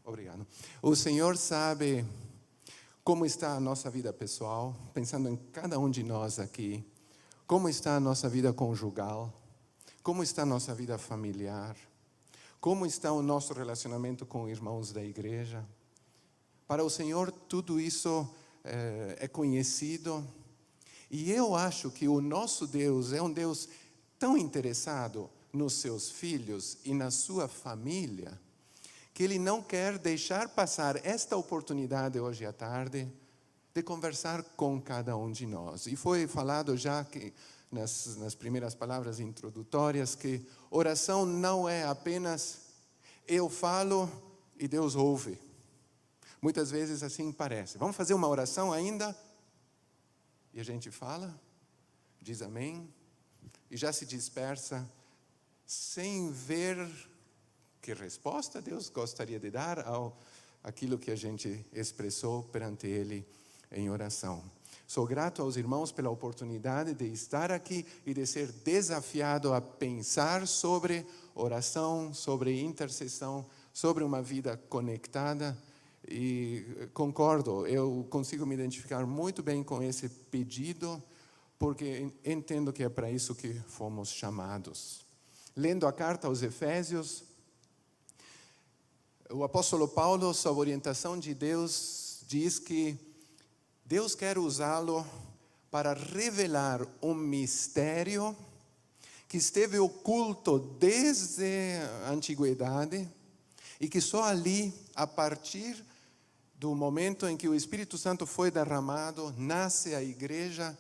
Obrigado. O Senhor sabe como está a nossa vida pessoal, pensando em cada um de nós aqui. Como está a nossa vida conjugal? Como está a nossa vida familiar? Como está o nosso relacionamento com irmãos da igreja? Para o Senhor, tudo isso é conhecido. E eu acho que o nosso Deus é um Deus tão interessado nos seus filhos e na sua família, que Ele não quer deixar passar esta oportunidade hoje à tarde de conversar com cada um de nós. E foi falado já que nas primeiras palavras introdutórias que oração não é apenas eu falo e Deus ouve. Muitas vezes assim parece. Vamos fazer uma oração ainda? E a gente fala, diz amém, e já se dispersa, sem ver que resposta Deus gostaria de dar àquilo que a gente expressou perante Ele em oração. Sou grato aos irmãos pela oportunidade de estar aqui e de ser desafiado a pensar sobre oração, sobre intercessão, sobre uma vida conectada. E concordo, eu consigo me identificar muito bem com esse pedido, porque entendo que é para isso que fomos chamados. Lendo a carta aos Efésios, o apóstolo Paulo, sob orientação de Deus, diz que Deus quer usá-lo para revelar um mistério que esteve oculto desde a antiguidade e que só ali, a partir do momento em que o Espírito Santo foi derramado, nasce a igreja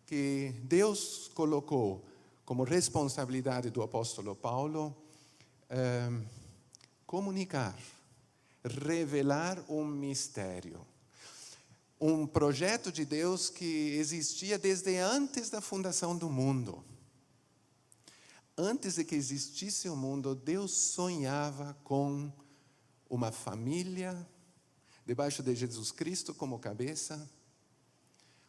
que Deus colocou como responsabilidade do apóstolo Paulo, comunicar, revelar um mistério. Um projeto de Deus que existia desde antes da fundação do mundo. Antes de que existisse o mundo, Deus sonhava com uma família debaixo de Jesus Cristo como cabeça,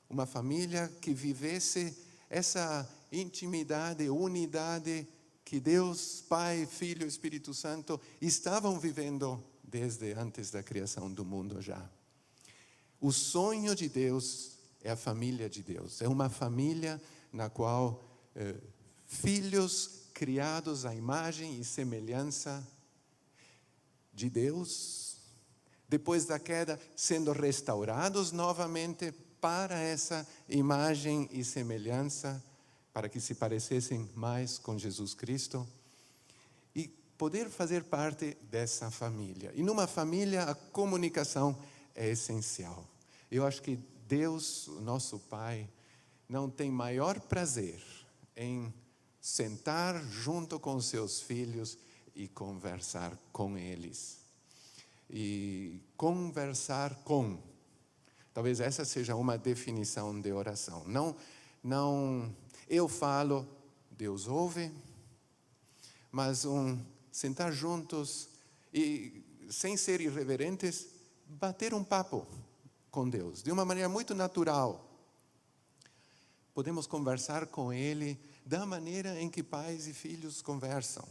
uma família que vivesse essa intimidade, unidade que Deus, Pai, Filho e Espírito Santo estavam vivendo desde antes da criação do mundo já. O sonho de Deus é a família de Deus, é uma família na qual filhos criados à imagem e semelhança de Deus, depois da queda, sendo restaurados novamente para essa imagem e semelhança, para que se parecessem mais com Jesus Cristo, e poder fazer parte dessa família. E numa família, a comunicação é essencial. Eu acho que Deus, o nosso Pai, não tem maior prazer em sentar junto com seus filhos e conversar com eles. E conversar com. Talvez essa seja uma definição de oração. Não eu falo, Deus ouve, mas sentar juntos e, sem ser irreverentes, bater um papo com Deus, de uma maneira muito natural. Podemos conversar com Ele da maneira em que pais e filhos conversam,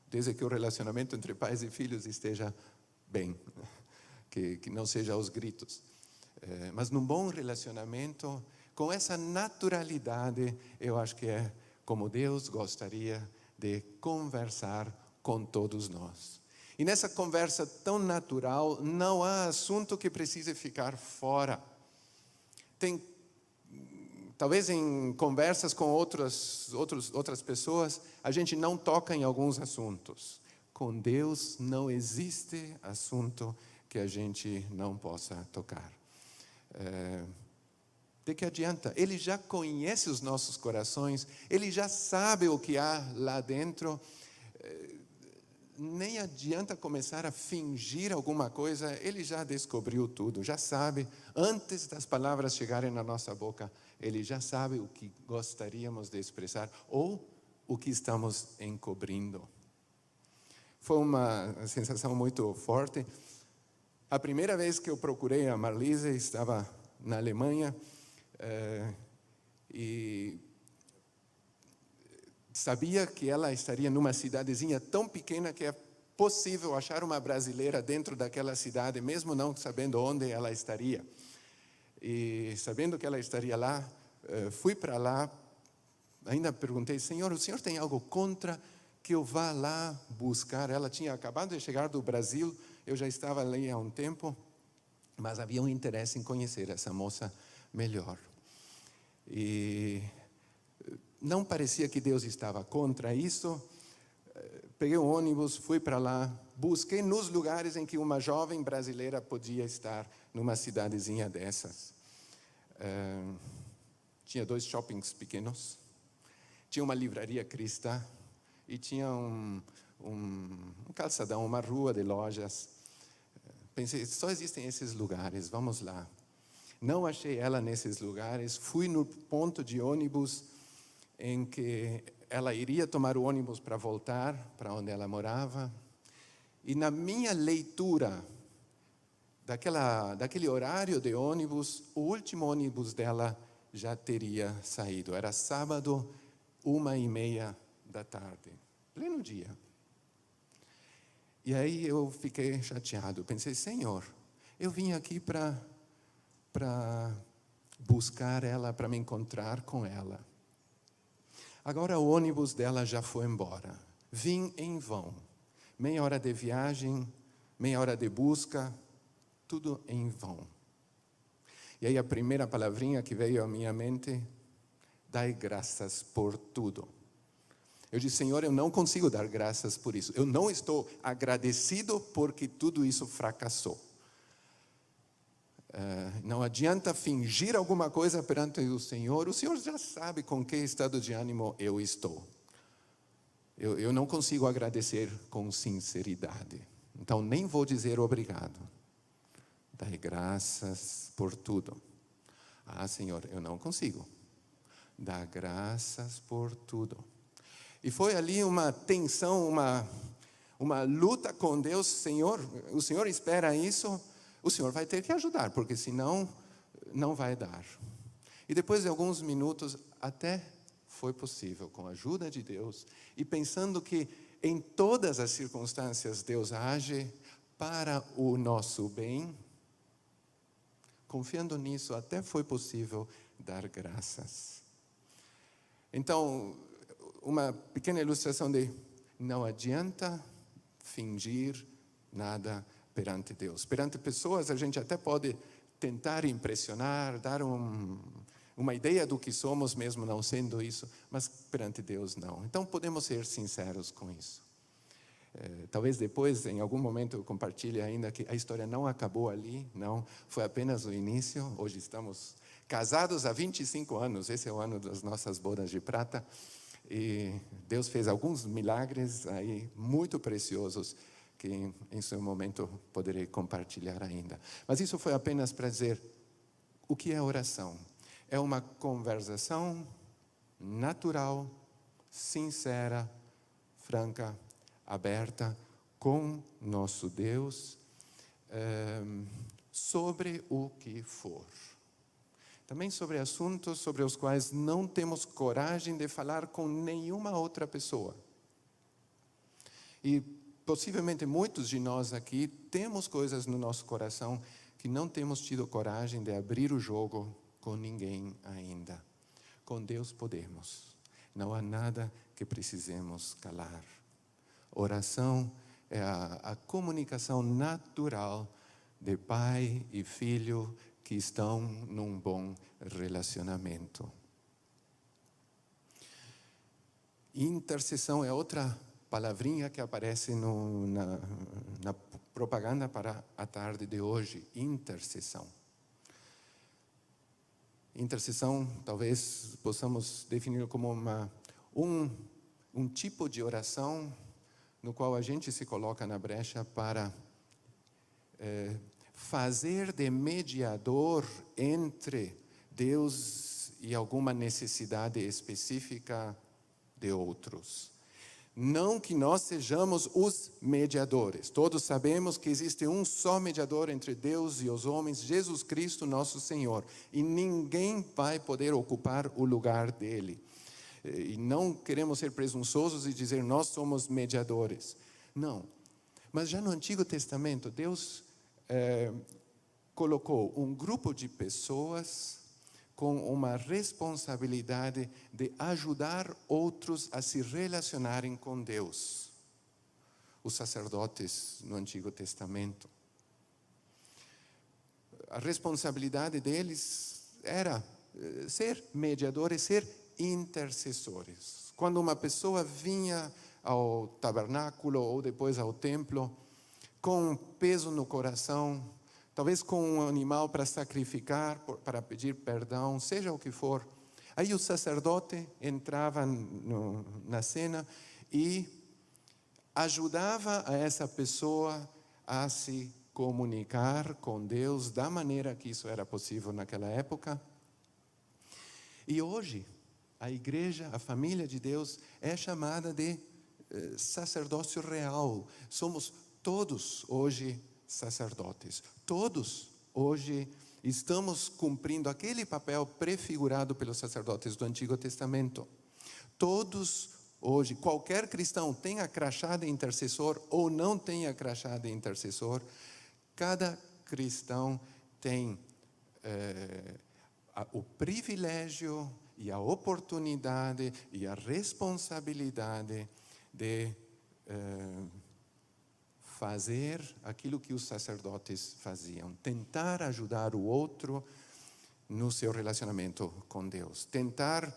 desde que o relacionamento entre pais e filhos esteja bem, que não seja aos gritos. Mas num bom relacionamento, com essa naturalidade, eu acho que é como Deus gostaria de conversar com todos nós. E nessa conversa tão natural, não há assunto que precise ficar fora. Talvez em conversas com outras pessoas, a gente não toca em alguns assuntos. Com Deus não existe assunto que a gente não possa tocar. De que adianta? Ele já conhece os nossos corações, Ele já sabe o que há lá dentro. Nem adianta começar a fingir alguma coisa, Ele já descobriu tudo, já sabe. Antes das palavras chegarem na nossa boca, Ele já sabe o que gostaríamos de expressar ou o que estamos encobrindo. Foi uma sensação muito forte. A primeira vez que eu procurei a Marlise, estava na Alemanha, e sabia que ela estaria numa cidadezinha tão pequena que é possível achar uma brasileira dentro daquela cidade, mesmo não sabendo onde ela estaria. E sabendo que ela estaria lá, fui para lá, ainda perguntei, Senhor, o Senhor tem algo contra que eu vá lá buscar? Ela tinha acabado de chegar do Brasil, eu já estava ali há um tempo, mas havia um interesse em conhecer essa moça melhor. E não parecia que Deus estava contra isso. Peguei um ônibus, fui para lá, busquei nos lugares em que uma jovem brasileira podia estar, numa cidadezinha dessas. Tinha 2 shoppings pequenos, tinha uma livraria cristã e tinha um calçadão, uma rua de lojas. Pensei, só existem esses lugares, vamos lá. Não achei ela nesses lugares, fui no ponto de ônibus em que ela iria tomar o ônibus para voltar para onde ela morava. E na minha leitura daquele horário de ônibus, o último ônibus dela já teria saído. Era sábado, 1h30 da tarde, pleno dia. E aí eu fiquei chateado, pensei, Senhor, eu vim aqui para buscar ela, para me encontrar com ela. Agora o ônibus dela já foi embora. Vim em vão. Meia hora de viagem, meia hora de busca, tudo em vão. E aí a primeira palavrinha que veio à minha mente, dai graças por tudo. Eu disse, Senhor, eu não consigo dar graças por isso. Eu não estou agradecido porque tudo isso fracassou. Não adianta fingir alguma coisa perante o Senhor já sabe com que estado de ânimo eu estou. Eu não consigo agradecer com sinceridade, então nem vou dizer obrigado. Dai graças por tudo. Senhor, eu não consigo. Dá graças por tudo. E foi ali uma tensão, uma luta com Deus. Senhor, o Senhor espera isso? O Senhor vai ter que ajudar, porque senão não vai dar. E depois de alguns minutos, até foi possível, com a ajuda de Deus, e pensando que em todas as circunstâncias Deus age para o nosso bem, confiando nisso, até foi possível dar graças. Então, uma pequena ilustração de não adianta fingir nada perante Deus. Perante pessoas a gente até pode tentar impressionar, dar uma ideia do que somos, mesmo não sendo isso, mas perante Deus não. Então podemos ser sinceros com isso. Talvez depois, em algum momento, eu compartilhe ainda que a história não acabou ali, não, foi apenas o início. Hoje estamos casados há 25 anos, esse é o ano das nossas bodas de prata, e Deus fez alguns milagres aí muito preciosos, que em seu momento poderei compartilhar ainda. Mas isso foi apenas para dizer o que é oração. É uma conversação natural, sincera, franca, aberta com nosso Deus sobre o que for. Também sobre assuntos sobre os quais não temos coragem de falar com nenhuma outra pessoa. E possivelmente muitos de nós aqui temos coisas no nosso coração que não temos tido coragem de abrir o jogo com ninguém ainda. Com Deus podemos. Não há nada que precisemos calar. Oração é a comunicação natural de pai e filho que estão num bom relacionamento. Intercessão é outra palavrinha que aparece na propaganda para a tarde de hoje. Intercessão. Intercessão, talvez possamos definir como um tipo de oração no qual a gente se coloca na brecha para fazer de mediador entre Deus e alguma necessidade específica de outros. Não que nós sejamos os mediadores. Todos sabemos que existe um só mediador entre Deus e os homens, Jesus Cristo, nosso Senhor. E ninguém vai poder ocupar o lugar dele. E não queremos ser presunçosos e dizer nós somos mediadores. Não. Mas já no Antigo Testamento, Deus colocou um grupo de pessoas com uma responsabilidade de ajudar outros a se relacionarem com Deus. Os sacerdotes no Antigo Testamento. A responsabilidade deles era ser mediadores, ser intercessores. Quando uma pessoa vinha ao tabernáculo ou depois ao templo, com um peso no coração, talvez com um animal para sacrificar, para pedir perdão, seja o que for. Aí o sacerdote entrava na cena e ajudava a essa pessoa a se comunicar com Deus da maneira que isso era possível naquela época. E hoje, a igreja, a família de Deus, é chamada de sacerdócio real. Somos todos hoje sacerdotes. Todos hoje estamos cumprindo aquele papel prefigurado pelos sacerdotes do Antigo Testamento. Todos hoje, qualquer cristão, tenha crachá de intercessor ou não tenha crachá de intercessor, cada cristão tem o privilégio e a oportunidade e a responsabilidade de fazer aquilo que os sacerdotes faziam, tentar ajudar o outro no seu relacionamento com Deus, tentar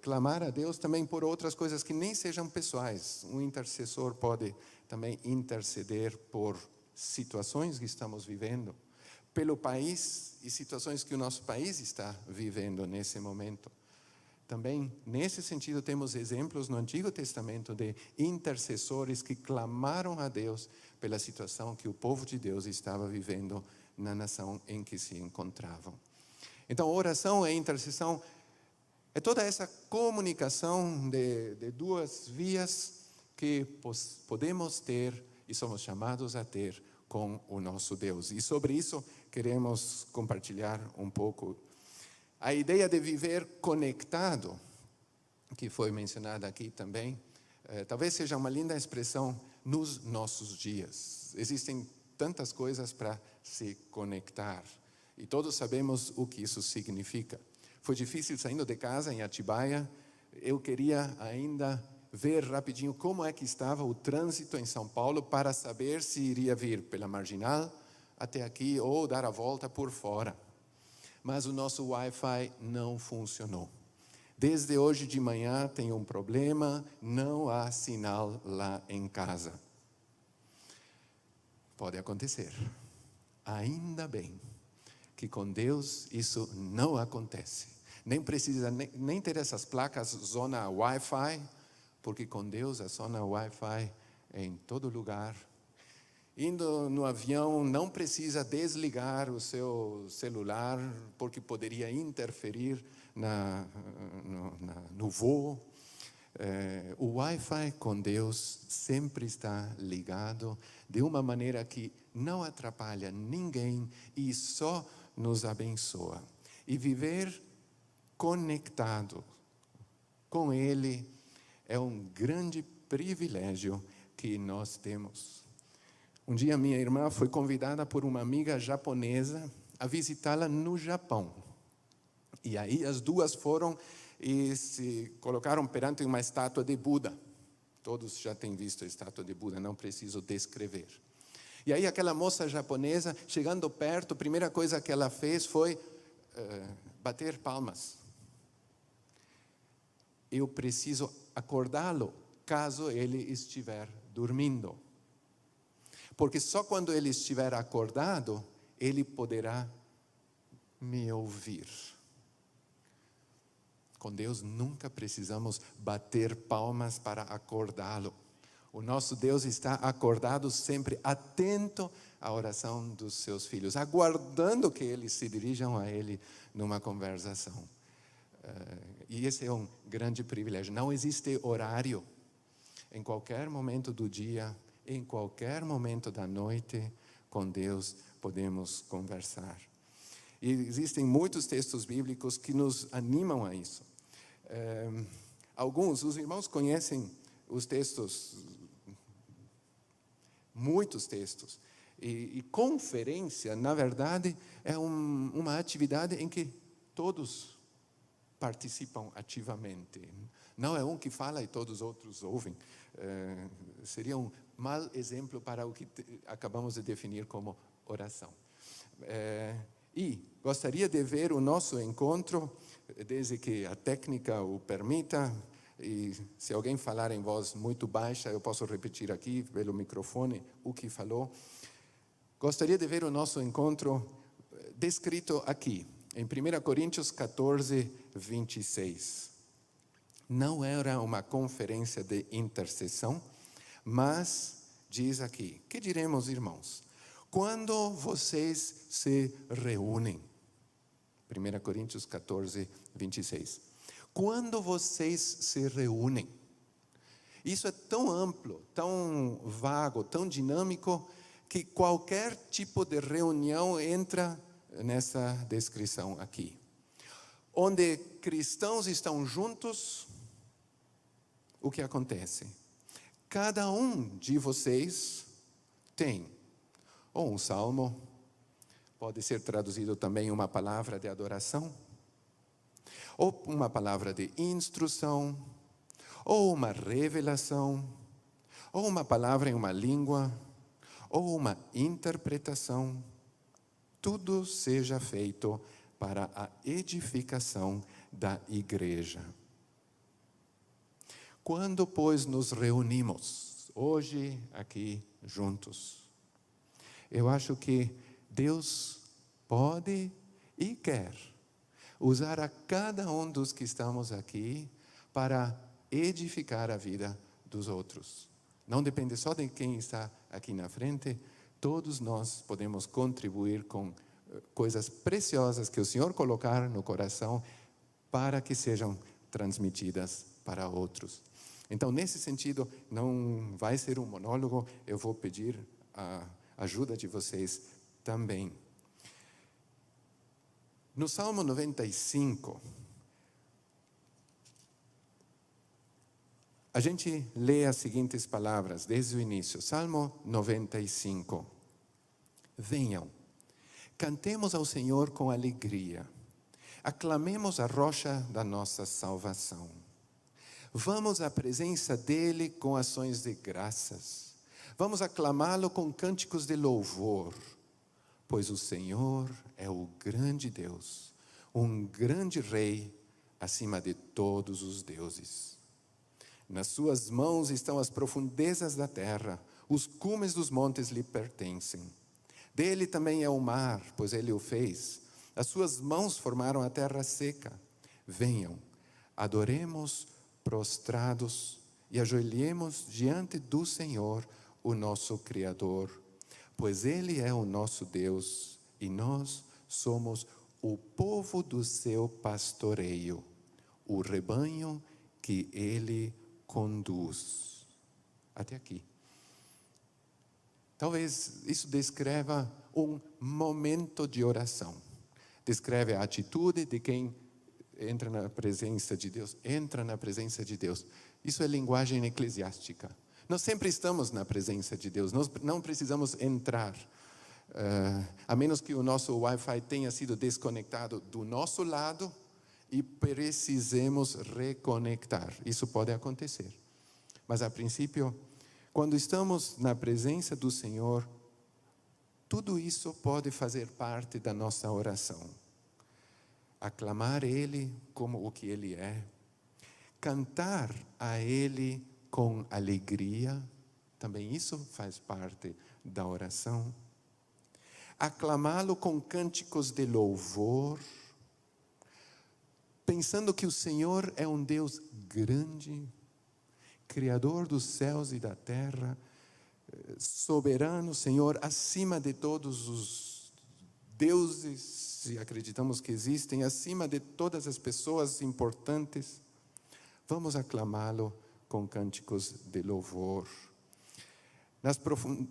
clamar a Deus também por outras coisas que nem sejam pessoais. Um intercessor pode também interceder por situações que estamos vivendo, pelo país e situações que o nosso país está vivendo nesse momento. Também, nesse sentido, temos exemplos no Antigo Testamento de intercessores que clamaram a Deus pela situação que o povo de Deus estava vivendo na nação em que se encontravam. Então, oração e intercessão é toda essa comunicação de duas vias que podemos ter e somos chamados a ter com o nosso Deus. E sobre isso queremos compartilhar um pouco. A ideia de viver conectado, que foi mencionada aqui também, talvez seja uma linda expressão nos nossos dias. Existem tantas coisas para se conectar e todos sabemos o que isso significa. Foi difícil saindo de casa em Atibaia, eu queria ainda ver rapidinho como é que estava o trânsito em São Paulo para saber se iria vir pela Marginal até aqui ou dar a volta por fora. Mas o nosso Wi-Fi não funcionou. Desde hoje de manhã tem um problema, não há sinal lá em casa. Pode acontecer. Ainda bem que com Deus isso não acontece. Nem precisa nem ter essas placas zona Wi-Fi, porque com Deus a zona Wi-Fi é em todo lugar. Indo no avião, não precisa desligar o seu celular, porque poderia interferir no voo. O Wi-Fi com Deus sempre está ligado de uma maneira que não atrapalha ninguém e só nos abençoa. E viver conectado com Ele é um grande privilégio que nós temos. Um dia minha irmã foi convidada por uma amiga japonesa a visitá-la no Japão. E aí as duas foram e se colocaram perante uma estátua de Buda. Todos já têm visto a estátua de Buda, não preciso descrever. E aí aquela moça japonesa, chegando perto, a primeira coisa que ela fez foi bater palmas. Eu preciso acordá-lo, caso ele estiver dormindo. Porque só quando ele estiver acordado, ele poderá me ouvir. Com Deus nunca precisamos bater palmas para acordá-lo. O nosso Deus está acordado sempre, atento à oração dos seus filhos, aguardando que eles se dirijam a Ele numa conversação. E esse é um grande privilégio. Não existe horário. Em qualquer momento do dia, em qualquer momento da noite, com Deus podemos conversar. E existem muitos textos bíblicos que nos animam a isso. Os irmãos conhecem os textos muitos textos. E conferência, na verdade, é uma atividade em que todos participam ativamente. Não é um que fala e todos os outros ouvem. Seria um mau exemplo para o que acabamos de definir como oração. E gostaria de ver o nosso encontro, desde que a técnica o permita, e se alguém falar em voz muito baixa, eu posso repetir aqui pelo microfone o que falou. Gostaria de ver o nosso encontro descrito aqui, em 1 Coríntios 14, 26. Não era uma conferência de intercessão, mas diz aqui: que diremos, irmãos? Quando vocês se reúnem, 1 Coríntios 14, 26. Quando vocês se reúnem, isso é tão amplo, tão vago, tão dinâmico, que qualquer tipo de reunião entra nessa descrição aqui. Onde cristãos estão juntos, o que acontece? Cada um de vocês tem ou um salmo, pode ser traduzido também uma palavra de adoração, ou uma palavra de instrução, ou uma revelação, ou uma palavra em uma língua, ou uma interpretação. Tudo seja feito para a edificação da igreja. Quando, pois, nos reunimos, hoje aqui juntos, eu acho que Deus pode e quer usar a cada um dos que estamos aqui para edificar a vida dos outros. Não depende só de quem está aqui na frente, todos nós podemos contribuir com coisas preciosas que o Senhor colocar no coração para que sejam transmitidas para outros. Então, nesse sentido, não vai ser um monólogo, eu vou pedir a ajuda de vocês também. No Salmo 95, a gente lê as seguintes palavras desde o início. Salmo 95. Venham, cantemos ao Senhor com alegria, aclamemos a rocha da nossa salvação. Vamos à presença dele com ações de graças. Vamos aclamá-lo com cânticos de louvor, pois o Senhor é o grande Deus, um grande Rei acima de todos os deuses. Nas suas mãos estão as profundezas da terra, os cumes dos montes lhe pertencem. Dele também é o mar, pois ele o fez. As suas mãos formaram a terra seca. Venham, adoremos prostrados e ajoelhemos diante do Senhor, o nosso Criador, pois ele é o nosso Deus e nós somos o povo do seu pastoreio, o rebanho que ele conduz. Até aqui. Talvez isso descreva um momento de oração. Descreve a atitude de quem entra na presença de Deus. Entra na presença de Deus. Isso é linguagem eclesiástica. Nós sempre estamos na presença de Deus. Nós não precisamos entrar. A menos que o nosso Wi-Fi tenha sido desconectado do nosso lado e precisemos reconectar. Isso pode acontecer. Mas a princípio, quando estamos na presença do Senhor, tudo isso pode fazer parte da nossa oração. Aclamar Ele como o que Ele é. Cantar a Ele com alegria. Também isso faz parte da oração. Aclamá-lo com cânticos de louvor. Pensando que o Senhor é um Deus grande, Criador dos céus e da terra, soberano, Senhor, acima de todos os deuses, se acreditamos que existem, acima de todas as pessoas importantes. Vamos aclamá-lo com cânticos de louvor.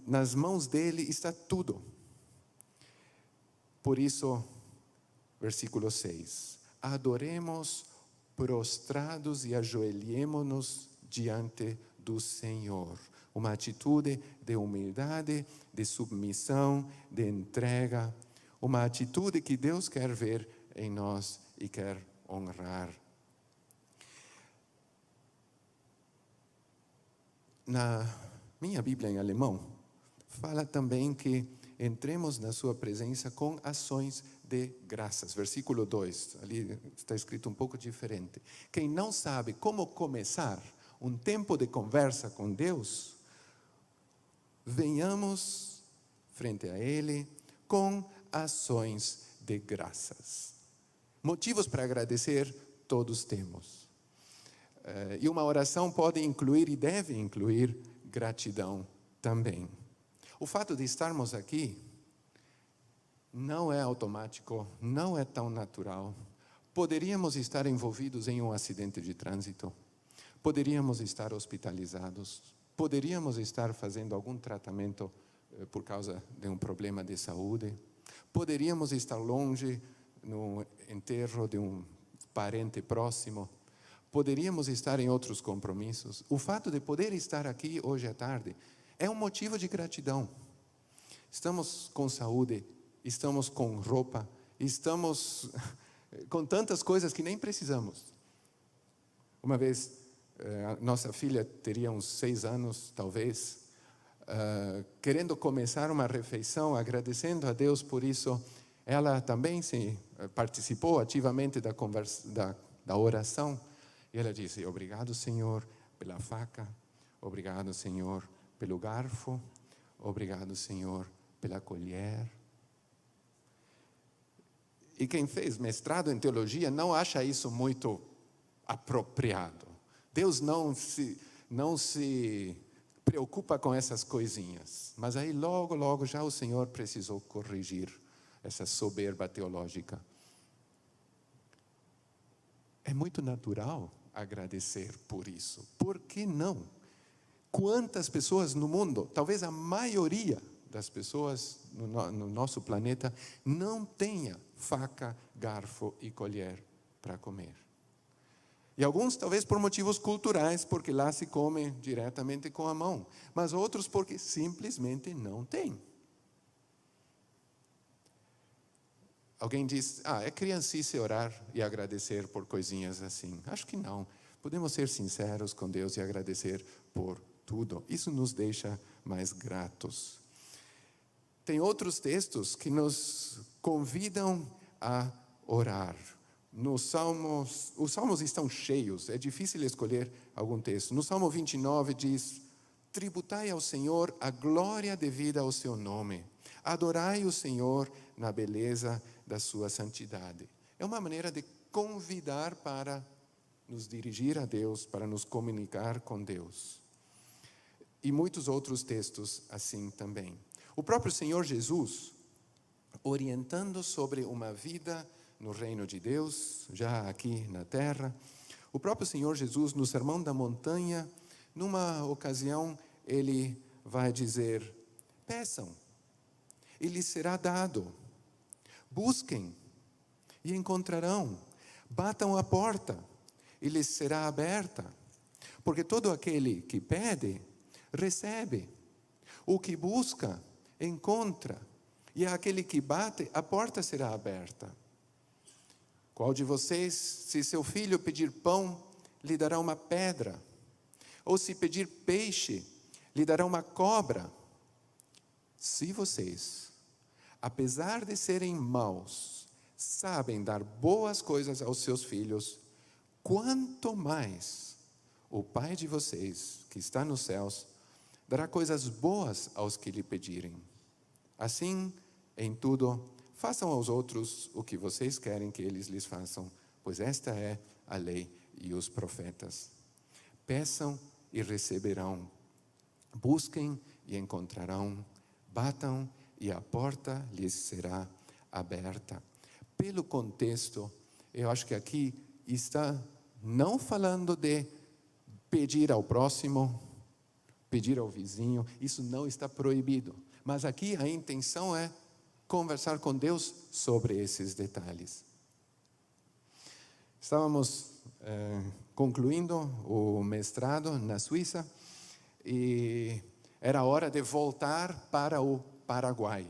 Nas mãos dele está tudo. Por isso, versículo 6. Adoremos prostrados e ajoelhemo-nos diante do Senhor, uma atitude de humildade, de submissão, de entrega, uma atitude que Deus quer ver em nós e quer honrar. Na minha Bíblia em alemão, fala também que entremos na sua presença com ações de graças. Versículo 2, ali está escrito um pouco diferente. Quem não sabe como começar um tempo de conversa com Deus, venhamos frente a Ele com ações de graças. Motivos para agradecer todos temos. E uma oração pode incluir e deve incluir gratidão também. O fato de estarmos aqui não é automático, não é tão natural. Poderíamos estar envolvidos em um acidente de trânsito, poderíamos estar hospitalizados, poderíamos estar fazendo algum tratamento por causa de um problema de saúde, poderíamos estar longe no enterro de um parente próximo, poderíamos estar em outros compromissos. O fato de poder estar aqui hoje à tarde é um motivo de gratidão. Estamos com saúde, estamos com roupa, estamos com tantas coisas que nem precisamos. Uma vez, a nossa filha teria uns 6 anos, talvez, querendo começar uma refeição, agradecendo a Deus por isso, ela também participou ativamente da conversa, da oração, e ela disse: obrigado, Senhor, pela faca, obrigado, Senhor, pelo garfo, obrigado, Senhor, pela colher. E quem fez mestrado em teologia não acha isso muito apropriado. Deus não se preocupa com essas coisinhas. Mas aí logo já o Senhor precisou corrigir essa soberba teológica. É muito natural agradecer por isso. Por que não? Quantas pessoas no mundo, talvez a maioria das pessoas no nosso planeta, não tenha faca, garfo e colher para comer. E alguns talvez por motivos culturais, porque lá se come diretamente com a mão, mas outros porque simplesmente não tem. Alguém diz: é criancice orar e agradecer por coisinhas assim. Acho que não. Podemos ser sinceros com Deus e agradecer por tudo. Isso nos deixa mais gratos. Tem outros textos que nos convidam a orar. Os salmos estão cheios, é difícil escolher algum texto. No Salmo 29 diz: tributai ao Senhor a glória devida ao seu nome. Adorai o Senhor na beleza da sua santidade. É uma maneira de convidar para nos dirigir a Deus, para nos comunicar com Deus. E muitos outros textos assim também. O próprio Senhor Jesus, orientando sobre uma vida no reino de Deus, já aqui na terra, o próprio Senhor Jesus, no Sermão da Montanha, numa ocasião, ele vai dizer: peçam, e lhes será dado. Busquem, e encontrarão. Batam a porta, e lhes será aberta. Porque todo aquele que pede, recebe. O que busca, encontra. E aquele que bate, a porta será aberta. Qual de vocês, se seu filho pedir pão, lhe dará uma pedra? Ou se pedir peixe, lhe dará uma cobra? Se vocês, apesar de serem maus, sabem dar boas coisas aos seus filhos, quanto mais o Pai de vocês, que está nos céus, dará coisas boas aos que lhe pedirem. Assim, em tudo, façam aos outros o que vocês querem que eles lhes façam, pois esta é a lei e os profetas. Peçam e receberão. Busquem e encontrarão. Batam e a porta lhes será aberta. Pelo contexto, eu acho que aqui está não falando de pedir ao próximo, pedir ao vizinho, isso não está proibido. Mas aqui a intenção é conversar com Deus sobre esses detalhes. Estávamos concluindo o mestrado na Suíça e era hora de voltar para o Paraguai.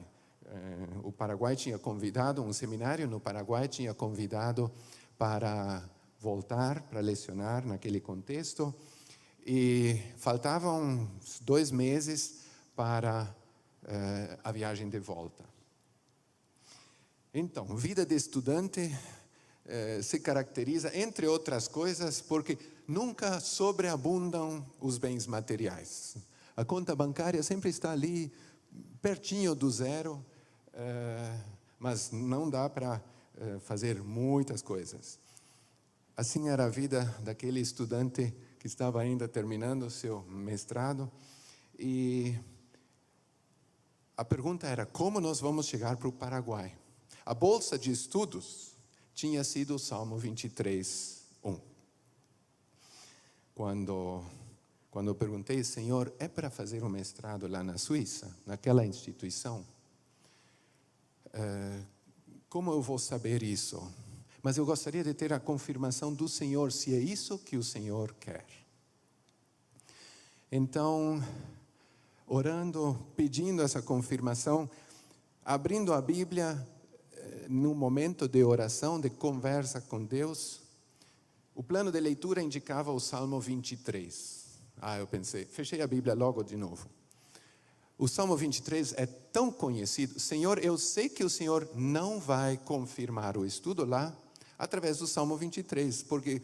O Paraguai tinha convidado, um seminário no Paraguai tinha convidado para voltar, para lecionar naquele contexto, e faltavam 2 meses para a viagem de volta. Então, vida de estudante se caracteriza, entre outras coisas, porque nunca sobreabundam os bens materiais. A conta bancária sempre está ali, pertinho do zero, mas não dá para fazer muitas coisas. Assim era a vida daquele estudante que estava ainda terminando o seu mestrado, e a pergunta era: como nós vamos chegar para o Paraguai? A bolsa de estudos tinha sido o Salmo 23:1. Quando eu perguntei: Senhor, é para fazer um mestrado lá na Suíça, naquela instituição? Como eu vou saber isso? Mas eu gostaria de ter a confirmação do Senhor, se é isso que o Senhor quer. Então, orando, pedindo essa confirmação, abrindo a Bíblia, num momento de oração, de conversa com Deus, o plano de leitura indicava o Salmo 23. Eu pensei, fechei a Bíblia logo de novo. O Salmo 23 é tão conhecido. Senhor, eu sei que o Senhor não vai confirmar o estudo lá através do Salmo 23, porque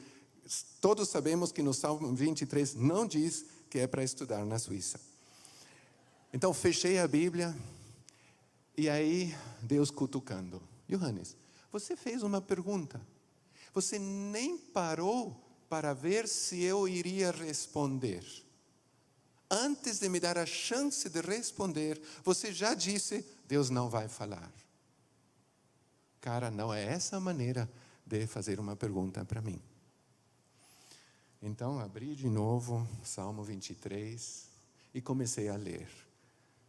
todos sabemos que no Salmo 23 não diz que é para estudar na Suíça. Então, fechei a Bíblia, e aí Deus cutucando: Johannes, você fez uma pergunta. Você nem parou para ver se eu iria responder. Antes de me dar a chance de responder, você já disse: Deus não vai falar. Cara, não é essa a maneira de fazer uma pergunta para mim. Então, abri de novo Salmo 23 e comecei a ler.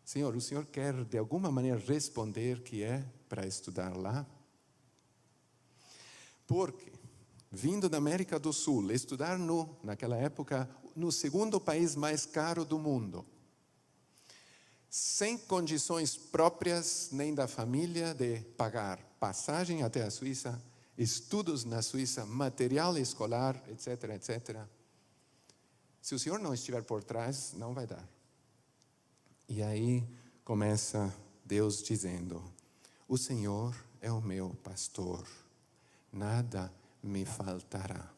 Senhor, o Senhor quer de alguma maneira responder que é para estudar lá? Porque, vindo da América do Sul, estudar naquela época, no segundo país mais caro do mundo, sem condições próprias nem da família de pagar passagem até a Suíça, estudos na Suíça, material escolar, etc, etc. Se o Senhor não estiver por trás, não vai dar. E aí começa Deus dizendo: o Senhor é o meu pastor, nada me faltará.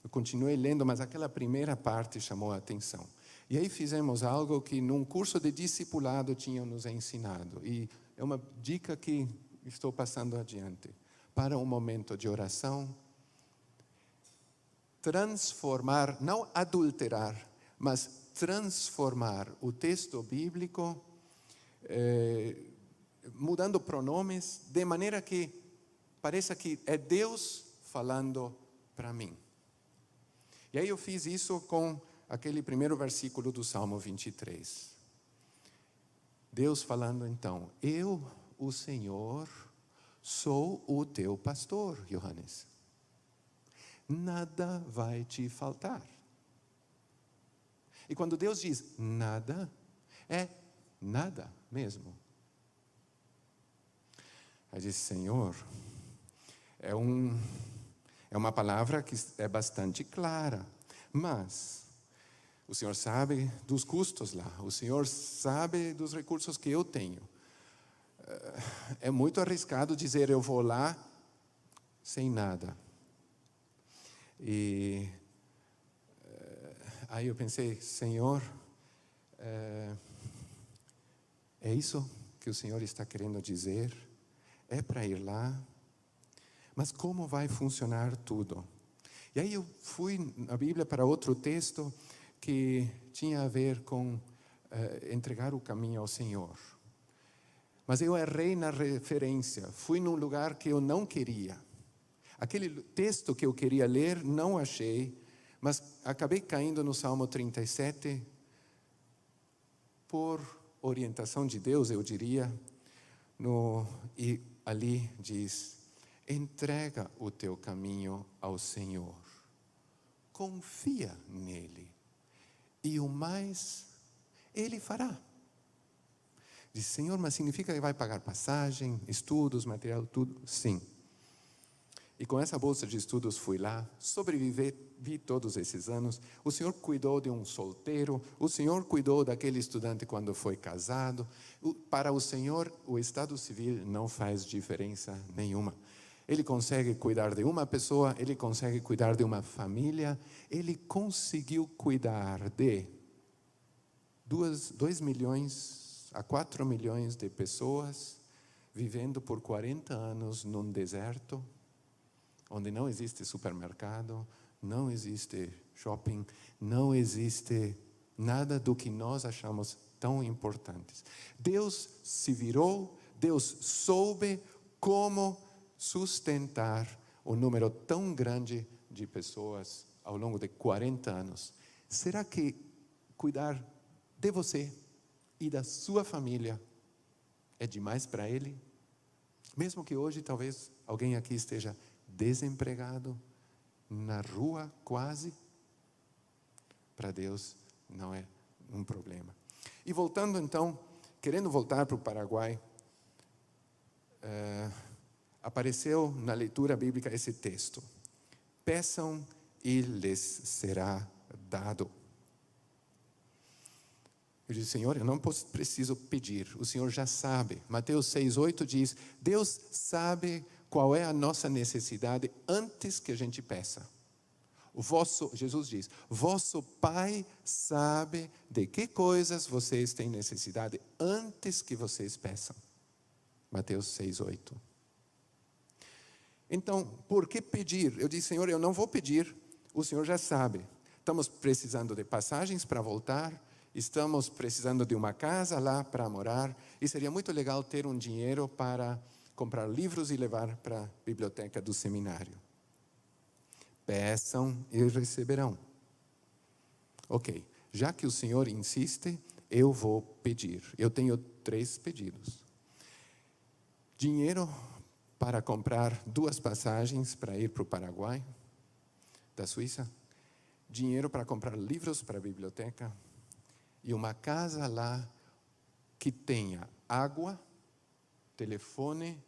Eu continuei lendo, mas aquela primeira parte chamou a atenção. E aí fizemos algo que num curso de discipulado tinham nos ensinado. E é uma dica que estou passando adiante. Para um momento de oração, transformar, não adulterar, mas transformar o texto bíblico, mudando pronomes, de maneira que pareça que é Deus falando para mim. E aí eu fiz isso com aquele primeiro versículo do Salmo 23. Deus falando então: eu, o Senhor, sou o teu pastor, Johannes. Nada vai te faltar. E quando Deus diz nada, é nada mesmo. Aí disse: Senhor, é uma palavra que é bastante clara, mas o Senhor sabe dos custos lá, o Senhor sabe dos recursos que eu tenho. É muito arriscado dizer eu vou lá sem nada. E aí eu pensei: Senhor, é isso que o Senhor está querendo dizer? É para ir lá? Mas como vai funcionar tudo? E aí eu fui na Bíblia para outro texto que tinha a ver com entregar o caminho ao Senhor. Mas eu errei na referência, fui num lugar que eu não queria. Aquele texto que eu queria ler, não achei, mas acabei caindo no Salmo 37, por orientação de Deus, eu diria, e ali diz: entrega o teu caminho ao Senhor, confia nele, e o mais Ele fará. Diz, Senhor, mas significa que vai pagar passagem, estudos, material, tudo? Sim. E com essa bolsa de estudos fui lá, sobrevivi todos esses anos. O Senhor cuidou de um solteiro, o Senhor cuidou daquele estudante quando foi casado. Para o Senhor, o estado civil não faz diferença nenhuma. Ele consegue cuidar de uma pessoa, Ele consegue cuidar de uma família. Ele conseguiu cuidar de 2 milhões a 4 milhões de pessoas vivendo por 40 anos num deserto, onde não existe supermercado, não existe shopping, não existe nada do que nós achamos tão importantes. Deus se virou, Deus soube como sustentar um número tão grande de pessoas ao longo de 40 anos. Será que cuidar de você e da sua família é demais para Ele? Mesmo que hoje talvez alguém aqui esteja desempregado, na rua quase, para Deus não é um problema. E voltando então, querendo voltar para o Paraguai, apareceu na leitura bíblica esse texto: peçam e lhes será dado. Eu disse, Senhor, eu não preciso pedir, o Senhor já sabe. Mateus 6,8 diz, Deus sabe qual é a nossa necessidade antes que a gente peça. Jesus diz, vosso Pai sabe de que coisas vocês têm necessidade antes que vocês peçam. Mateus 6,8. Então, por que pedir? Eu disse, Senhor, eu não vou pedir, o Senhor já sabe. Estamos precisando de passagens para voltar, estamos precisando de uma casa lá para morar, e seria muito legal ter um dinheiro para comprar livros e levar para a biblioteca do seminário. Peçam e receberão. Ok, já que o Senhor insiste, eu vou pedir. Eu tenho 3 pedidos. Dinheiro para comprar 2 passagens para ir para o Paraguai, da Suíça. Dinheiro para comprar livros para a biblioteca. E uma casa lá que tenha água, telefone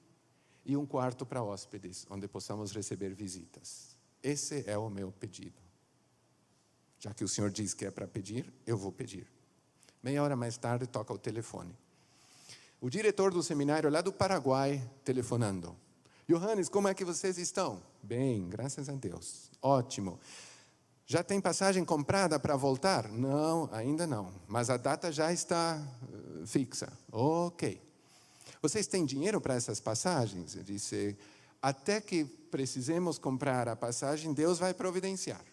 e um quarto para hóspedes, onde possamos receber visitas. Esse é o meu pedido. Já que o Senhor diz que é para pedir, eu vou pedir. Meia hora mais tarde, toca o telefone. O diretor do seminário lá do Paraguai, telefonando. Johannes, como é que vocês estão? Bem, graças a Deus. Ótimo. Já tem passagem comprada para voltar? Não, ainda não. Mas a data já está fixa. Ok. Vocês têm dinheiro para essas passagens? Eu disse, até que precisemos comprar a passagem, Deus vai providenciar.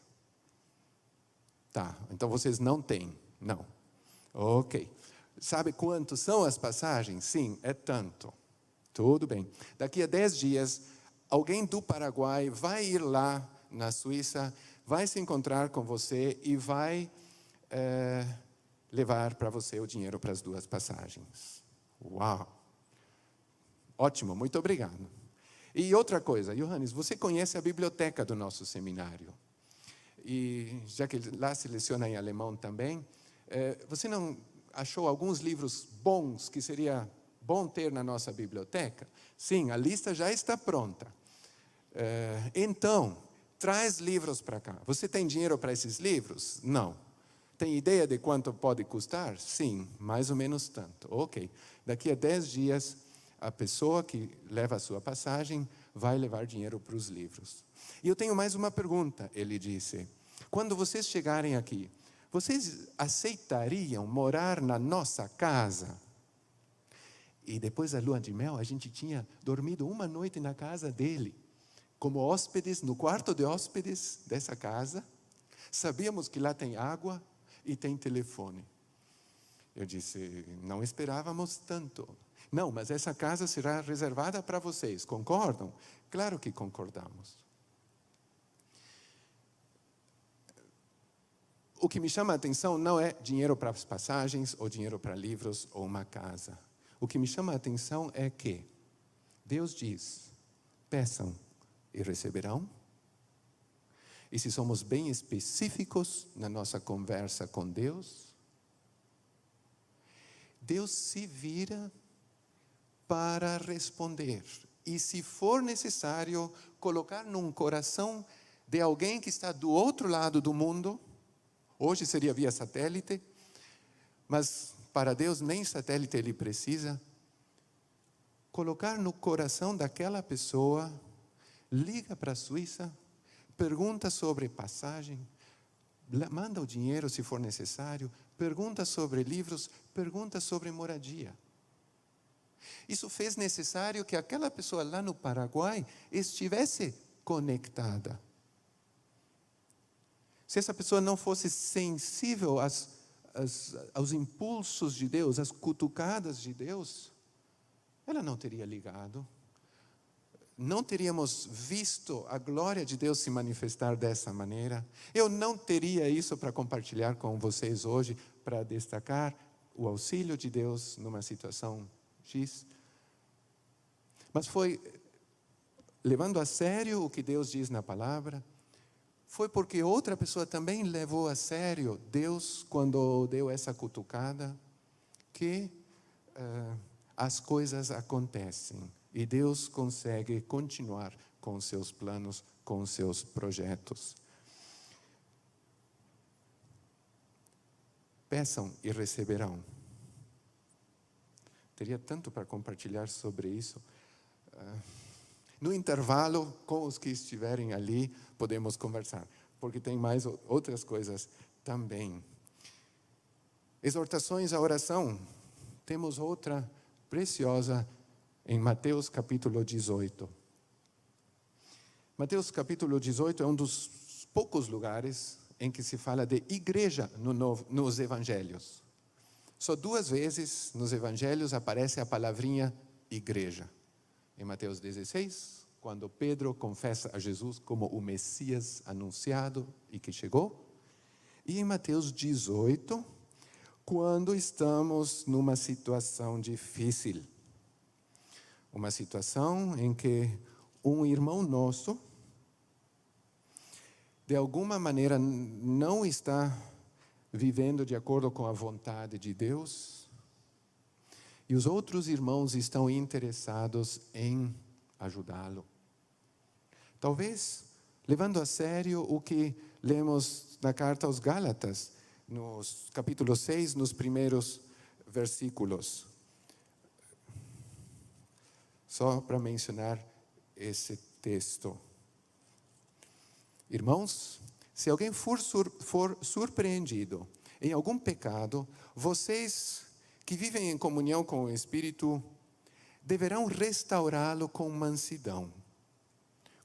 Tá, então vocês não têm? Não. Ok. Sabe quanto são as passagens? Sim, é tanto. Tudo bem. Daqui a 10 dias, alguém do Paraguai vai ir lá na Suíça, vai se encontrar com você e vai levar para você o dinheiro para as 2 passagens. Uau! Ótimo, muito obrigado. E outra coisa, Johannes, você conhece a biblioteca do nosso seminário. E já que lá se leciona em alemão também, você não achou alguns livros bons que seria bom ter na nossa biblioteca? Sim, a lista já está pronta. Então, traz livros para cá. Você tem dinheiro para esses livros? Não. Tem ideia de quanto pode custar? Sim, mais ou menos tanto. Ok. Daqui a 10 dias, a pessoa que leva a sua passagem vai levar dinheiro para os livros. E eu tenho mais uma pergunta, ele disse. Quando vocês chegarem aqui, vocês aceitariam morar na nossa casa? E depois da lua de mel, a gente tinha dormido uma noite na casa dele, como hóspedes, no quarto de hóspedes dessa casa. Sabíamos que lá tem água e tem telefone. Eu disse, não esperávamos tanto. Não, mas essa casa será reservada para vocês, concordam? Claro que concordamos. O que me chama a atenção não é dinheiro para as passagens, ou dinheiro para livros, ou uma casa. O que me chama a atenção é que Deus diz, peçam e receberão. e se somos bem específicos na nossa conversa com Deus, Deus se vira para responder. E se for necessário colocar num coração de alguém que está do outro lado do mundo, hoje seria via satélite, mas para Deus nem satélite Ele precisa, colocar no coração daquela pessoa, liga para a Suíça, pergunta sobre passagem, manda o dinheiro se for necessário, pergunta sobre livros, pergunta sobre moradia. Isso fez necessário que aquela pessoa lá no Paraguai estivesse conectada. Se essa pessoa não fosse sensível aos impulsos de Deus, às cutucadas de Deus, ela não teria ligado. Não teríamos visto a glória de Deus se manifestar dessa maneira. Eu não teria isso para compartilhar com vocês hoje, para destacar o auxílio de Deus numa situação X. Mas foi levando a sério o que Deus diz na palavra, foi porque outra pessoa também levou a sério Deus quando deu essa cutucada, que as coisas acontecem e Deus consegue continuar com os seus planos, com os seus projetos. Peçam e receberão. Teria tanto para compartilhar sobre isso. No intervalo, com os que estiverem ali, podemos conversar, porque tem mais outras coisas também. Exortações à oração. Temos outra preciosa em Mateus capítulo 18. Mateus capítulo 18 é um dos poucos lugares em que se fala de igreja nos evangelhos. Só 2 vezes nos evangelhos aparece a palavrinha igreja. Em Mateus 16, quando Pedro confessa a Jesus como o Messias anunciado e que chegou. E em Mateus 18, quando estamos numa situação difícil. Uma situação em que um irmão nosso, de alguma maneira, não está vivendo de acordo com a vontade de Deus, e os outros irmãos estão interessados em ajudá-lo. Talvez levando a sério o que lemos na carta aos Gálatas, no capítulo 6, nos primeiros versículos. Só para mencionar esse texto. Irmãos, se alguém for surpreendido em algum pecado, vocês que vivem em comunhão com o Espírito, deverão restaurá-lo com mansidão.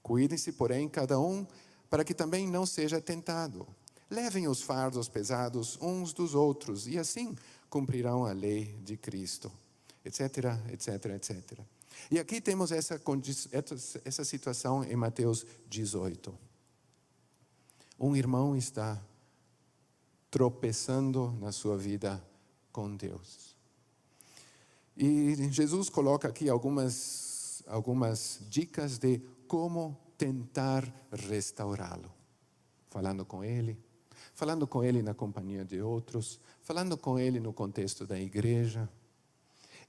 Cuidem-se, porém, cada um, para que também não seja tentado. Levem os fardos pesados uns dos outros, e assim cumprirão a lei de Cristo, etc, etc, etc. E aqui temos essa situação em Mateus 18. Um irmão está tropeçando na sua vida com Deus. E Jesus coloca aqui algumas dicas de como tentar restaurá-lo. Falando com ele na companhia de outros, falando com ele no contexto da igreja.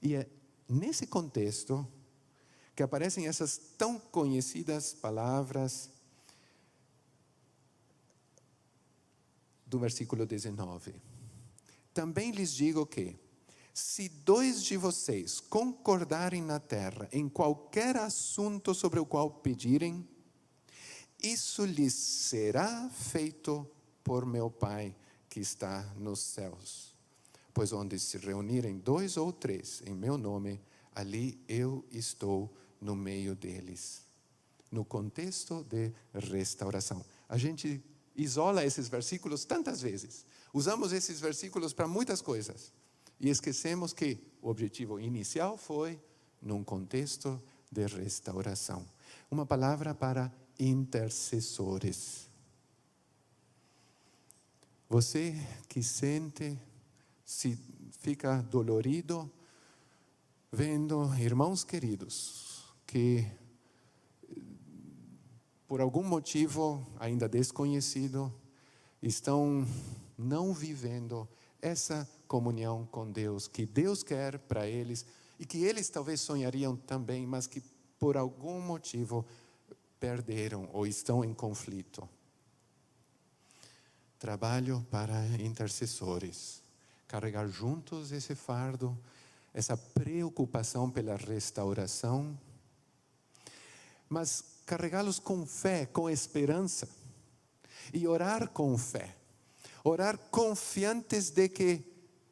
E é nesse contexto que aparecem essas tão conhecidas palavras do versículo 19. Também lhes digo que, se 2 de vocês concordarem na terra em qualquer assunto sobre o qual pedirem, isso lhes será feito por meu Pai que está nos céus. Pois onde se reunirem 2 ou 3 em meu nome, ali eu estou no meio deles. No contexto de restauração. A gente isola esses versículos tantas vezes. Usamos esses versículos para muitas coisas. E esquecemos que o objetivo inicial foi num contexto de restauração. Uma palavra para intercessores. Você que fica dolorido, vendo irmãos queridos que por algum motivo ainda desconhecido, estão não vivendo essa comunhão com Deus, que Deus quer para eles, e que eles talvez sonhariam também, mas que por algum motivo perderam ou estão em conflito. Trabalho para intercessores. Carregar juntos esse fardo, essa preocupação pela restauração, mas carregá-los com fé, com esperança, e orar com fé. Orar confiantes de que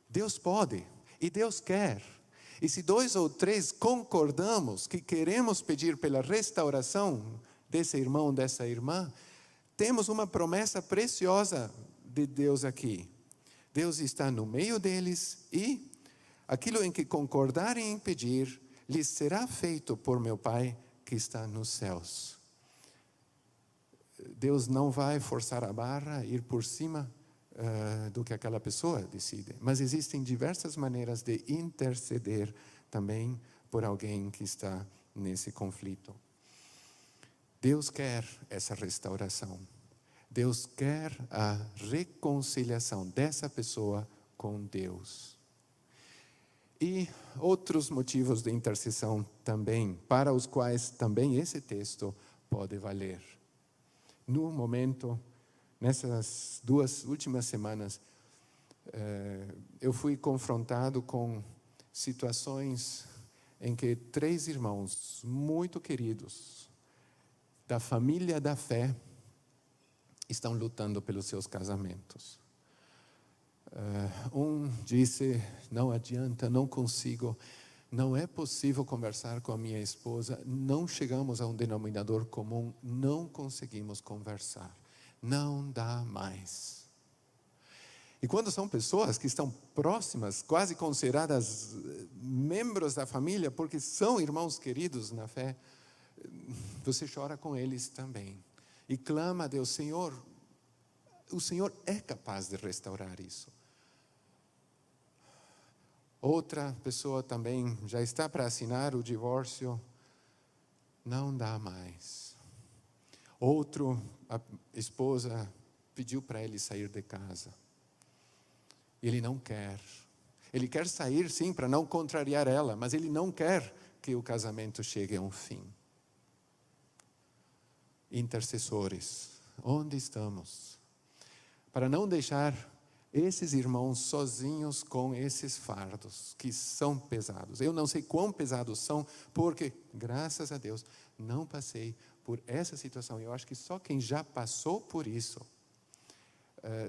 Deus pode e Deus quer. E se 2 ou 3 concordamos que queremos pedir pela restauração desse irmão, dessa irmã, temos uma promessa preciosa de Deus aqui. Deus está no meio deles e aquilo em que concordarem em pedir, lhes será feito por meu Pai que está nos céus. Deus não vai forçar a barra, ir por cima do que aquela pessoa decide. Mas existem diversas maneiras de interceder também por alguém que está nesse conflito. Deus quer essa restauração. Deus quer a reconciliação dessa pessoa com Deus. E outros motivos de intercessão também, para os quais também esse texto pode valer. No momento, nessas 2 últimas semanas, eu fui confrontado com situações em que 3 irmãos muito queridos da família da fé estão lutando pelos seus casamentos. Um disse: não adianta, não consigo, não é possível conversar com a minha esposa, não chegamos a um denominador comum, não conseguimos conversar, não dá mais. E quando são pessoas que estão próximas, quase consideradas membros da família, porque são irmãos queridos na fé, você chora com eles também. E clama a Deus: Senhor, o Senhor é capaz de restaurar isso. Outra pessoa também já está para assinar o divórcio, não dá mais. A esposa pediu para ele sair de casa. Ele não quer. Ele quer sair sim para não contrariar ela, mas ele não quer que o casamento chegue a um fim. Intercessores, onde estamos? Para não deixar esses irmãos sozinhos com esses fardos que são pesados. Eu não sei quão pesados são, porque, graças a Deus, não passei por essa situação. Eu acho que só quem já passou por isso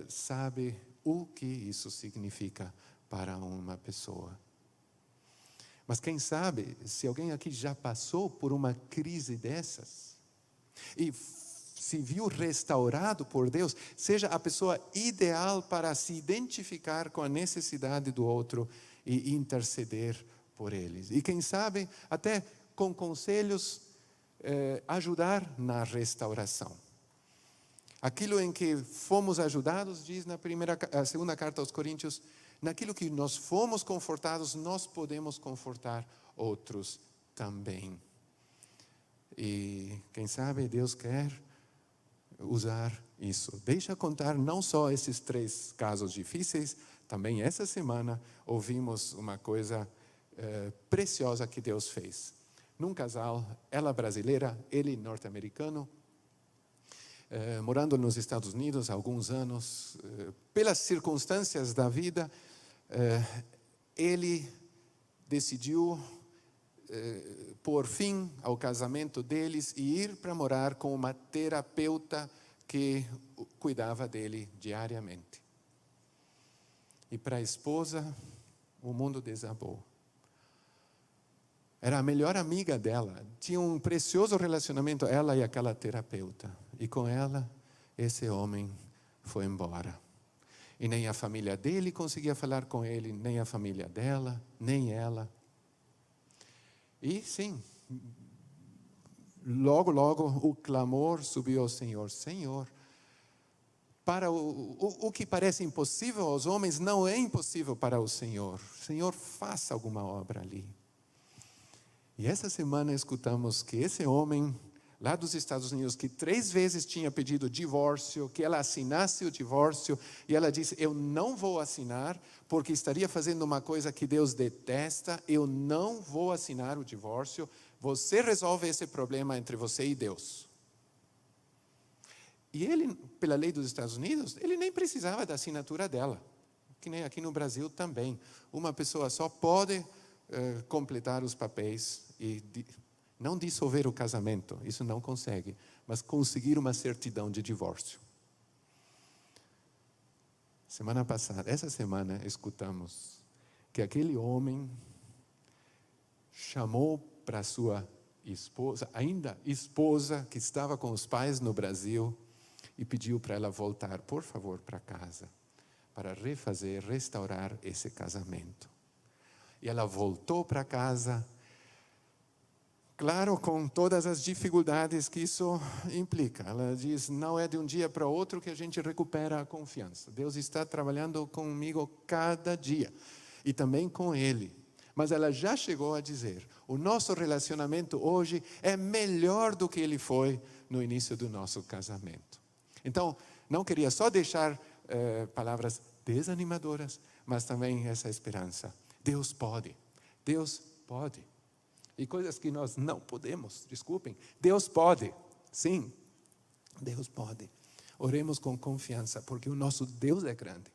sabe o que isso significa para uma pessoa. Mas quem sabe, se alguém aqui já passou por uma crise dessas e se viu restaurado por Deus, seja a pessoa ideal para se identificar com a necessidade do outro e interceder por eles. E quem sabe, até com conselhos, ajudar na restauração. Aquilo em que fomos ajudados, diz a segunda carta aos Coríntios, naquilo que nós fomos confortados, nós podemos confortar outros também. E quem sabe Deus quer usar isso. Deixa contar não só esses 3 casos difíceis, também essa semana ouvimos uma coisa preciosa que Deus fez. Num casal, ela brasileira, ele norte-americano, morando nos Estados Unidos há alguns anos, pelas circunstâncias da vida, ele decidiu pôr fim ao casamento deles e ir para morar com uma terapeuta que cuidava dele diariamente. E para a esposa, o mundo desabou. Era a melhor amiga dela, tinha um precioso relacionamento, ela e aquela terapeuta. E com ela, esse homem foi embora. E nem a família dele conseguia falar com ele, nem a família dela, nem ela. E sim, logo o clamor subiu ao Senhor. Senhor, para o que parece impossível aos homens, não é impossível para o Senhor. Senhor, faça alguma obra ali. E essa semana escutamos que esse homem lá dos Estados Unidos, que 3 vezes tinha pedido divórcio, que ela assinasse o divórcio, e ela disse, eu não vou assinar, porque estaria fazendo uma coisa que Deus detesta, eu não vou assinar o divórcio, você resolve esse problema entre você e Deus. E ele, pela lei dos Estados Unidos, ele nem precisava da assinatura dela, que nem aqui no Brasil também. Uma pessoa só pode completar os papéis e não dissolver o casamento, isso não consegue, mas conseguir uma certidão de divórcio. Essa semana, escutamos que aquele homem chamou para sua esposa, ainda esposa, que estava com os pais no Brasil, e pediu para ela voltar, por favor, para casa, para refazer, restaurar esse casamento. E ela voltou para casa, claro, com todas as dificuldades que isso implica. Ela diz, não é de um dia para outro que a gente recupera a confiança. Deus está trabalhando comigo cada dia, e também com ele. Mas ela já chegou a dizer, o nosso relacionamento hoje é melhor do que ele foi no início do nosso casamento. Então, não queria só deixar palavras desanimadoras, mas também essa esperança. Deus pode, Deus pode. E coisas que nós não podemos, desculpem, Deus pode, sim, Deus pode. Oremos com confiança, porque o nosso Deus é grande.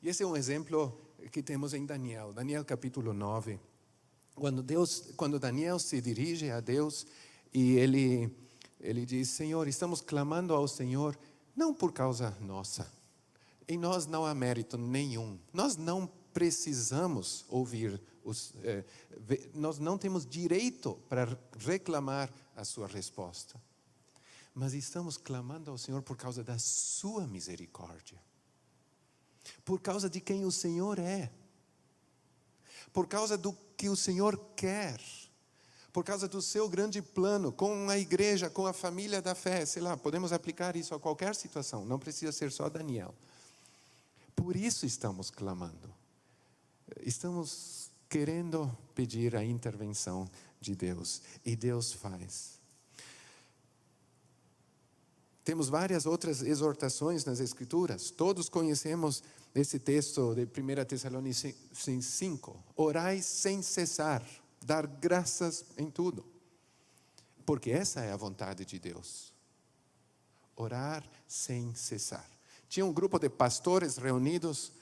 E esse é um exemplo que temos em Daniel capítulo 9. Quando Daniel se dirige a Deus e ele diz, Senhor, estamos clamando ao Senhor, não por causa nossa. Em nós não há mérito nenhum. Nós não precisamos ouvir, nós não temos direito para reclamar a sua resposta. Mas estamos clamando ao Senhor por causa da sua misericórdia. Por causa de quem o Senhor é. Por causa do que o Senhor quer. Por causa do seu grande plano, com a igreja, com a família da fé, sei lá, podemos aplicar isso a qualquer situação, não precisa ser só Daniel. Por isso estamos clamando, estamos querendo pedir a intervenção de Deus, e Deus faz. Temos várias outras exortações nas Escrituras, todos conhecemos esse texto de 1 Tessalonicenses 5, orai sem cessar, dar graças em tudo, porque essa é a vontade de Deus, orar sem cessar. Tinha um grupo de pastores reunidos,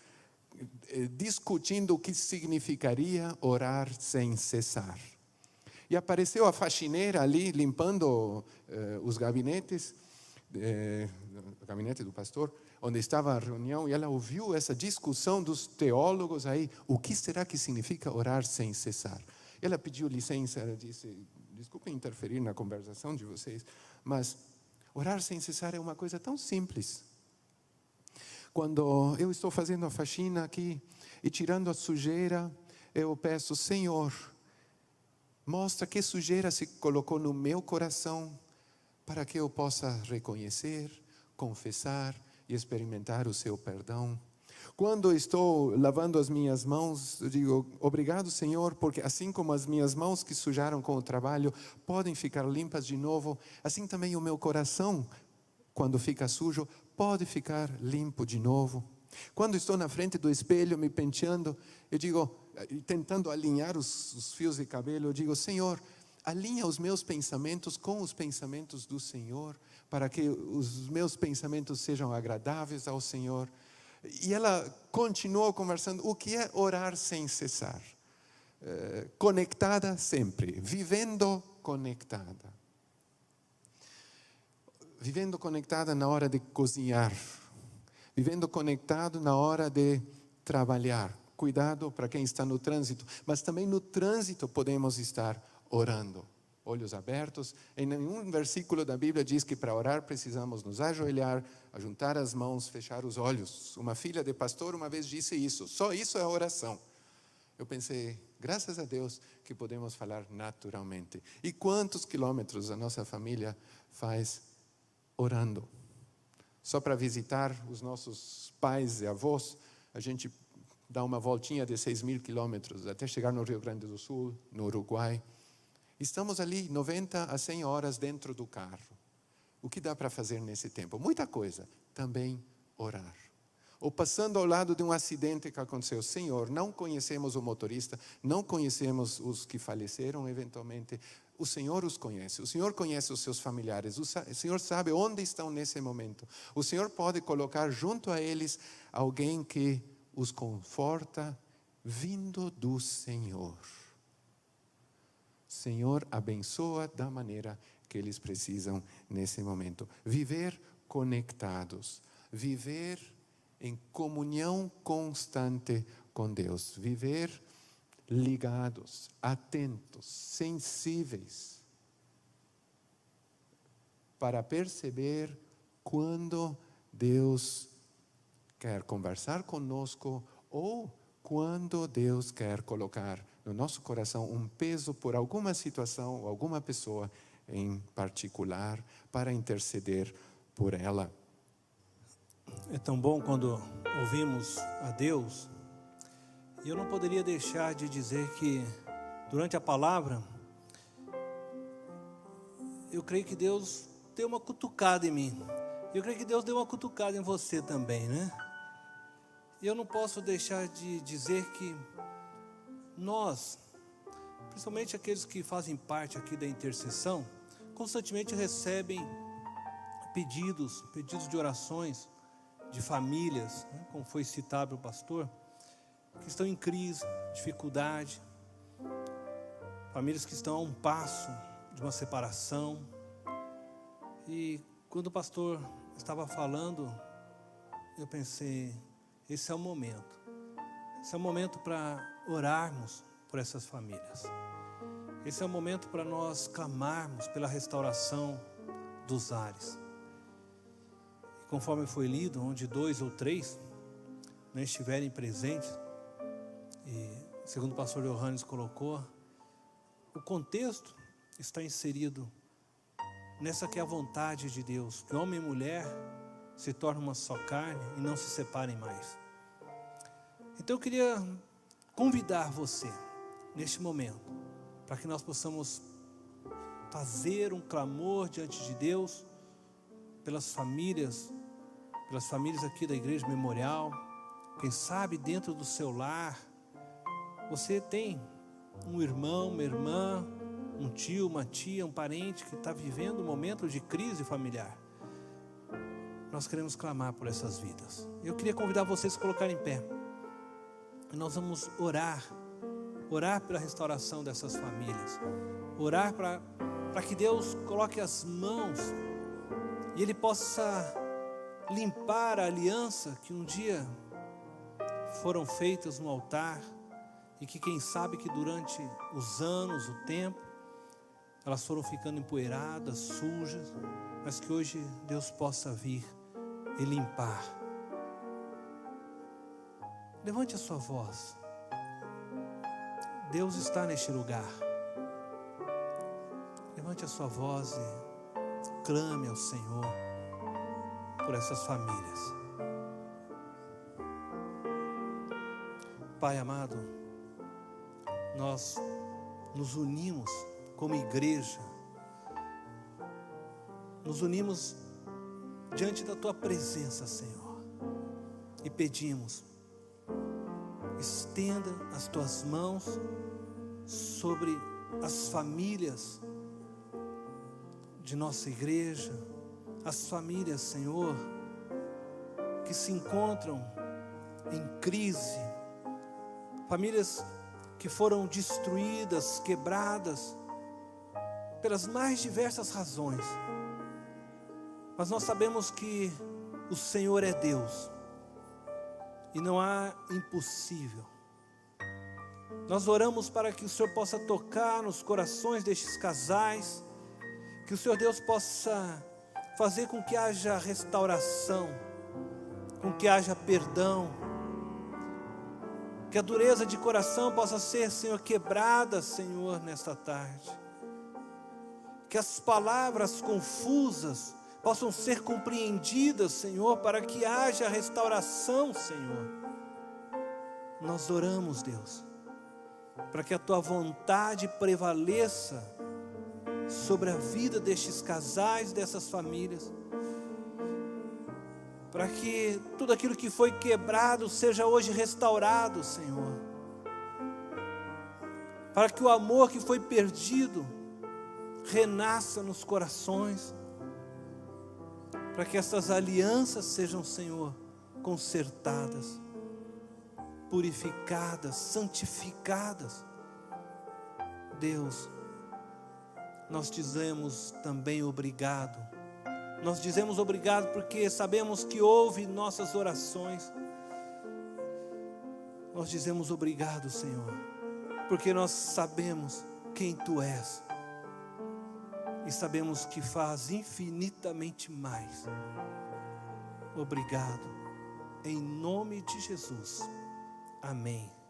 discutindo o que significaria orar sem cessar. E apareceu a faxineira ali, limpando os gabinetes, o gabinete do pastor, onde estava a reunião, e ela ouviu essa discussão dos teólogos aí, o que será que significa orar sem cessar? Ela pediu licença, ela disse, desculpem interferir na conversação de vocês, mas orar sem cessar é uma coisa tão simples. Quando eu estou fazendo a faxina aqui e tirando a sujeira, eu peço, Senhor, mostra que sujeira se colocou no meu coração para que eu possa reconhecer, confessar e experimentar o seu perdão. Quando estou lavando as minhas mãos, eu digo, obrigado, Senhor, porque assim como as minhas mãos que sujaram com o trabalho podem ficar limpas de novo, assim também o meu coração, quando fica sujo, pode ficar limpo de novo. Quando estou na frente do espelho me penteando, eu digo, tentando alinhar os fios de cabelo, eu digo, Senhor, alinha os meus pensamentos com os pensamentos do Senhor, para que os meus pensamentos sejam agradáveis ao Senhor. E ela continuou conversando, o que é orar sem cessar? Conectada sempre, vivendo conectada. Vivendo conectada na hora de cozinhar, vivendo conectado na hora de trabalhar. Cuidado para quem está no trânsito, mas também no trânsito podemos estar orando. Olhos abertos. Em nenhum versículo da Bíblia diz que para orar precisamos nos ajoelhar, juntar as mãos, fechar os olhos. Uma filha de pastor uma vez disse isso, só isso é oração. Eu pensei, graças a Deus que podemos falar naturalmente. E quantos quilômetros a nossa família faz orando? Só para visitar os nossos pais e avós, a gente dá uma voltinha de 6.000 quilômetros até chegar no Rio Grande do Sul, no Uruguai. Estamos ali 90 a 100 horas dentro do carro. O que dá para fazer nesse tempo? Muita coisa. Também orar. Ou passando ao lado de um acidente que aconteceu. Senhor, não conhecemos o motorista, não conhecemos os que faleceram eventualmente. O Senhor os conhece, o Senhor conhece os seus familiares, o Senhor sabe onde estão nesse momento. O Senhor pode colocar junto a eles alguém que os conforta, vindo do Senhor. Senhor, abençoa da maneira que eles precisam nesse momento. Viver conectados, viver em comunhão constante com Deus, viver ligados, atentos, sensíveis, para perceber quando Deus quer conversar conosco ou quando Deus quer colocar no nosso coração um peso por alguma situação ou alguma pessoa em particular para interceder por ela. É tão bom quando ouvimos a Deus, e eu não poderia deixar de dizer que durante a palavra, eu creio que Deus deu uma cutucada em mim. Eu creio que Deus deu uma cutucada em você também, né? E eu não posso deixar de dizer que nós, principalmente aqueles que fazem parte aqui da intercessão, constantemente recebem pedidos de orações de famílias, né, como foi citado pelo pastor, que estão em crise, dificuldade, famílias que estão a um passo de uma separação. E quando o pastor estava falando, eu pensei, esse é o momento para orarmos por essas famílias, esse é o momento para nós clamarmos pela restauração dos ares. Conforme foi lido, onde 2 ou 3 não estiverem presentes, e segundo o pastor Johannes colocou, o contexto está inserido nessa que é a vontade de Deus, que homem e mulher se tornem uma só carne e não se separem mais. Então eu queria convidar você, neste momento, para que nós possamos fazer um clamor diante de Deus, pelas famílias aqui da Igreja Memorial. Quem sabe dentro do seu lar, você tem um irmão, uma irmã, um tio, uma tia, um parente que está vivendo um momento de crise familiar. Nós queremos clamar por essas vidas. Eu queria convidar vocês a se colocarem em pé. E nós vamos orar pela restauração dessas famílias. Orar para que Deus coloque as mãos e Ele possa limpar a aliança que um dia foram feitas no altar e que quem sabe que durante os anos, o tempo, elas foram ficando empoeiradas, sujas, mas que hoje Deus possa vir e limpar. Levante a sua voz. Deus está neste lugar. Levante a sua voz e clame ao Senhor por essas famílias. Pai amado, nós nos unimos como igreja, nos unimos diante da Tua presença, Senhor, e pedimos, estenda as Tuas mãos sobre as famílias de nossa igreja, as famílias, Senhor, que se encontram em crise, famílias que foram destruídas, quebradas, pelas mais diversas razões, mas nós sabemos que o Senhor é Deus, e não há impossível. Nós oramos para que o Senhor possa tocar nos corações destes casais, que o Senhor Deus possa fazer com que haja restauração, com que haja perdão, que a dureza de coração possa ser, Senhor, quebrada, Senhor, nesta tarde, que as palavras confusas possam ser compreendidas, Senhor, para que haja restauração, Senhor. Nós oramos, Deus, para que a Tua vontade prevaleça sobre a vida destes casais, dessas famílias, para que tudo aquilo que foi quebrado seja hoje restaurado, Senhor, para que o amor que foi perdido renasça nos corações, para que essas alianças sejam, Senhor, consertadas, purificadas, santificadas. Deus, nós dizemos também obrigado. Nós dizemos obrigado porque sabemos que ouve nossas orações. Nós dizemos obrigado, Senhor, porque nós sabemos quem Tu és e sabemos que faz infinitamente mais. Obrigado, em nome de Jesus. Amém.